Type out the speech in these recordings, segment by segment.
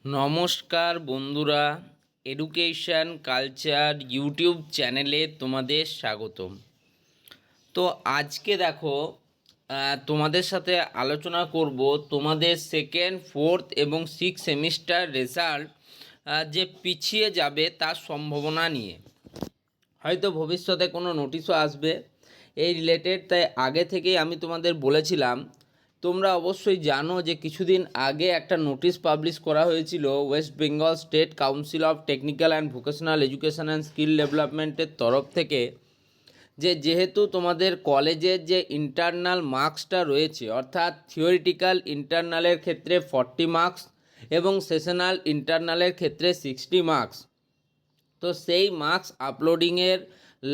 নমস্কার বন্ধুরা, education culture YouTube চ্যানেলে তোমাদের স্বাগতম। তো আজকে দেখো, তোমাদের সাথে আলোচনা করব তোমাদের সেকেন্ড, ফোর্থ এবং সিক্স সেমিস্টার রেজাল্ট যে পিছিয়ে যাবে তার সম্ভাবনা নিয়ে। হয়তো ভবিষ্যতে কোনো নোটিশও আসবে এই রিলেটেড, তাই আগে থেকেই আমি তোমাদের বলেছিলাম। তোমরা অবশ্যই জানো যে কিছুদিন আগে একটা নোটিশ পাবলিশ করা হয়েছিল West Bengal state council of technical and vocational education and skill ডেভেলপমেন্টের তরফ থেকে, যেহেতু তোমাদের কলেজের যে ইন্টারনাল মার্কসটা রয়েছে, অর্থাৎ থিওরিটিক্যাল ইন্টারনালের ক্ষেত্রে 40 মার্কস এবং সেশনাল ইন্টারনালের ক্ষেত্রে 60 মার্কস, তো সেই মার্কস আপলোডিংয়ের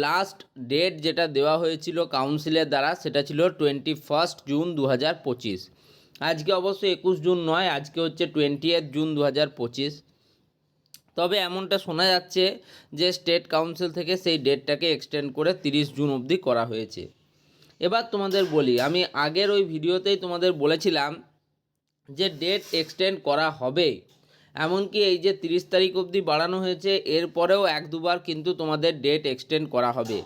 লাস্ট ডেট যেটা দেওয়া হয়েছিল কাউন্সিলের দ্বারা, সেটা ছিল 21 জুন 2025। আজকে অবশ্য 21 জুন নয়, আজকে হচ্ছে 20 জুন 2025। তবে এমনটা শোনা যাচ্ছে যে স্টেট কাউন্সিল থেকে সেই ডেটটাকে এক্সটেন্ড করে 30 জুন অবধি করা হয়েছে। এবার তোমাদের বলি, আমি আগের ওই ভিডিওতেই তোমাদের বলেছিলাম যে ডেট এক্সটেন্ড করা হবে, এমনকি এই যে 30 তারিখ অবধি বাড়ানো হয়েছে, এরপরেও এক দুবার কিন্তু তোমাদের ডেট এক্সটেন্ড করা হবে।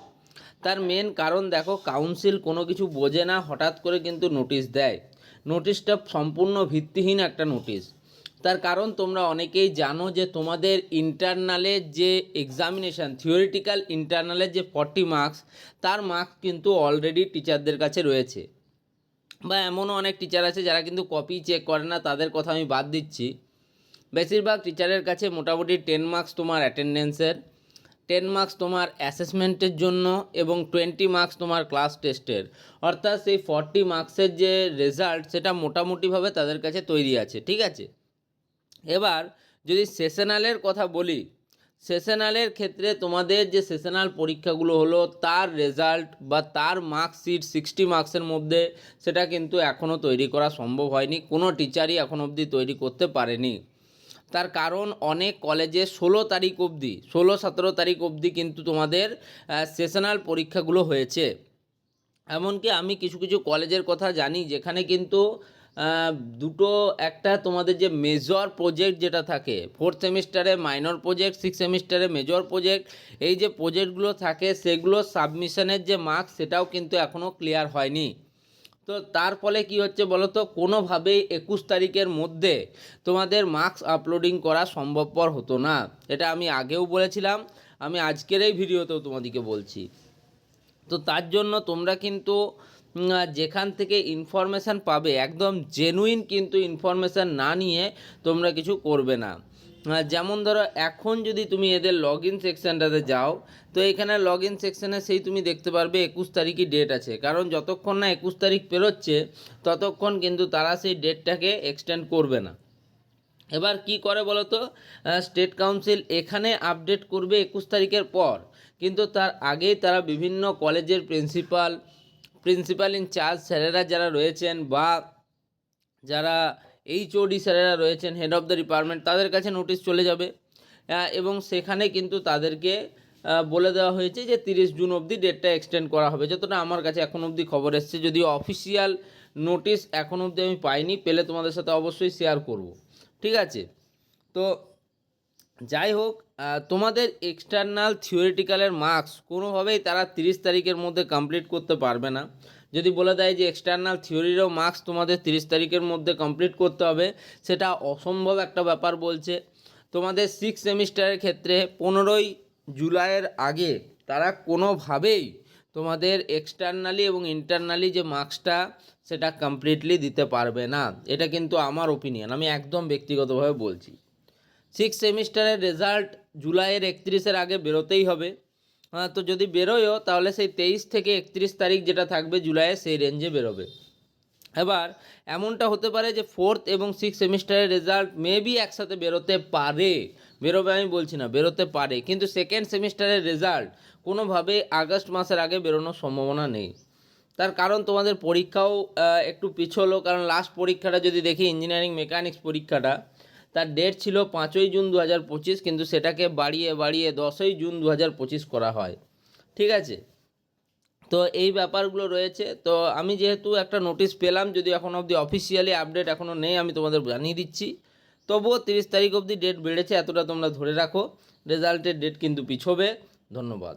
তার মেন কারণ দেখো, কাউন্সিল কোনো কিছু বোঝে না, হঠাৎ করে কিন্তু নোটিশ দেয়। নোটিশটা সম্পূর্ণ ভিত্তিহীন একটা নোটিশ। তার কারণ তোমরা অনেকেই জানো যে তোমাদের ইন্টারনালের যে এক্সামিনেশান, থিওরিটিক্যাল ইন্টারনালের যে 40 মার্কস, তার মার্কস কিন্তু অলরেডি টিচারদের কাছে রয়েছে। বা এমনও অনেক টিচার আছে যারা কিন্তু কপি চেক করে না, তাদের কথা আমি বাদ দিচ্ছি। বেশিরভাগ টিচারের কাছে মোটামুটি 10 মার্কস তোমার অ্যাটেন্ডেন্সের, 10 মার্কস তোমার অ্যাসেসমেন্টের জন্য এবং 20 মার্কস তোমার ক্লাস টেস্টের, অর্থাৎ সেই 40 মার্কসের যে রেজাল্ট সেটা মোটামুটিভাবে তাদের কাছে তৈরি আছে। ঠিক আছে, এবার যদি সেশনালের কথা বলি, সেশনালের ক্ষেত্রে তোমাদের যে সেশনাল পরীক্ষাগুলো হলো তার রেজাল্ট বা তার মার্কশিট 60 মার্কসের মধ্যে, সেটা কিন্তু এখনও তৈরি করা সম্ভব হয়নি, কোনো টিচারই এখন অবধি তৈরি করতে পারেনি। তার কারণ অনেক কলেজে 16 তারিখ অবধি, 16-17 তারিখ অবধি কিন্তু তোমাদের সেশনাল পরীক্ষাগুলো হয়েছে। এমনকি আমি কিছু কিছু কলেজের কথা জানি যেখানে কিন্তু দুটো, একটা তোমাদের যে মেজর প্রজেক্ট যেটা থাকে, 4th সেমিস্টারে মাইনর প্রজেক্ট, 6th সেমিস্টারে মেজর প্রজেক্ট, এই যে প্রজেক্টগুলো থাকে সেগুলো সাবমিশনের যে মার্কস সেটাও কিন্তু এখনও ক্লিয়ার হয়নি। তো তার ফলে কী হচ্ছে বলো তো, কোনোভাবেই 21 তারিখের মধ্যে তোমাদের মার্কস আপলোডিং করা সম্ভবপর হতো না। এটা আমি আগেও বলেছিলাম, আমি আজকের এই ভিডিওতেও তোমাদেরকে বলছি। তো তার জন্য তোমরা কিন্তু যেখান থেকে ইনফরমেশান পাবে, একদম জেনুইন কিন্তু ইনফরমেশান না নিয়ে তোমরা কিছু করবে না। যেমন ধরো, এখন যদি তুমি এদের লগ ইন সেকশানটাতে যাও, তো এখানে লগ ইন সেকশানে সেই তুমি দেখতে পারবে 21 তারিখই ডেট আছে, কারণ যতক্ষণ না 21 তারিখ পেরোচ্ছে ততক্ষণ কিন্তু তারা সেই ডেটটাকে এক্সটেন্ড করবে না। এবার কি করে বলো তো, স্টেট কাউন্সিল এখানে আপডেট করবে 21 তারিখের পর, কিন্তু তার আগেই তারা বিভিন্ন কলেজের প্রিন্সিপাল ইনচার্জ স্যারেরা যারা রয়েছেন, বা যারা এইচওডি স্যারেরা রয়েছেন, হেড অফ দ্য ডিপার্টমেন্ট, তাদের কাছে নোটিশ চলে যাবে। এবং সেখানে কিন্তু তাদেরকে বলে দেওয়া হয়েছে যে 30 জুন অবধি ডেটটা এক্সটেন্ড করা হবে, যতটা আমার কাছে এখন অবধি খবর এসছে। যদিও অফিসিয়াল নোটিশ এখন অবধি আমি পাইনি, পেলে তোমাদের সাথে অবশ্যই শেয়ার করব। ঠিক আছে, তো যাই হোক, তোমাদের এক্সটার্নাল থিওরিটিক্যালের মার্কস কোনোভাবেই তারা 30 তারিখের মধ্যে কমপ্লিট করতে পারবে না। যদি বলে দেয় যে এক্সটার্নাল থিওরিরও মার্কস তোমাদের 30 তারিখের মধ্যে কমপ্লিট করতে হবে, সেটা অসম্ভব একটা ব্যাপার বলছে। তোমাদের 6 সেমিস্টারের ক্ষেত্রে 15ই জুলাইয়ের আগে তারা কোনোভাবেই তোমাদের এক্সটার্নালি এবং ইন্টারনালি যে মার্কসটা সেটা কমপ্লিটলি দিতে পারবে না। এটা কিন্তু আমার ওপিনিয়ন, আমি একদম ব্যক্তিগতভাবে বলছি। 6 সেমিস্টারের রেজাল্ট জুলাইয়ের 31-এর আগে বেরোতেই হবে। তো যদি বেরোয়ও তাহলে সেই 23 থেকে 31 তারিখ যেটা থাকবে জুলাইয়ে, সেই রেঞ্জে বেরোবে। এবার এমনটা হতে পারে যে 4th এবং 6th সেমিস্টারের রেজাল্ট মেবি একসাথে বেরোতে পারে, বেরোবে আমি বলছি না, বেরোতে পারে, কিন্তু সেকেন্ড সেমিস্টারের রেজাল্ট কোনোভাবে আগস্ট মাসের আগে বেরোনোর সম্ভাবনা নেই। তার কারণ তোমাদের পরীক্ষাও একটু পিছলো, কারণ লাস্ট পরীক্ষাটা যদি দেখি, ইঞ্জিনিয়ারিং মেকানিক্স পরীক্ষাটা, তার ডেট ছিল 5ই জুন 2025, কিন্তু সেটাকে বাড়িয়ে 10ই জুন 2025 করা হয়। ঠিক আছে, তো এই ব্যাপারগুলো রয়েছে। তো আমি যেহেতু একটা নোটিশ পেলাম, যদি এখন অবধি অফিসিয়ালি আপডেট এখনও নেই, আমি তোমাদের জানিয়ে দিচ্ছি। তবুও 30 তারিখ অবধি ডেট বেড়েছে, এতটা তোমরা ধরে রাখো। রেজাল্টের ডেট কিন্তু পিছোবে। ধন্যবাদ।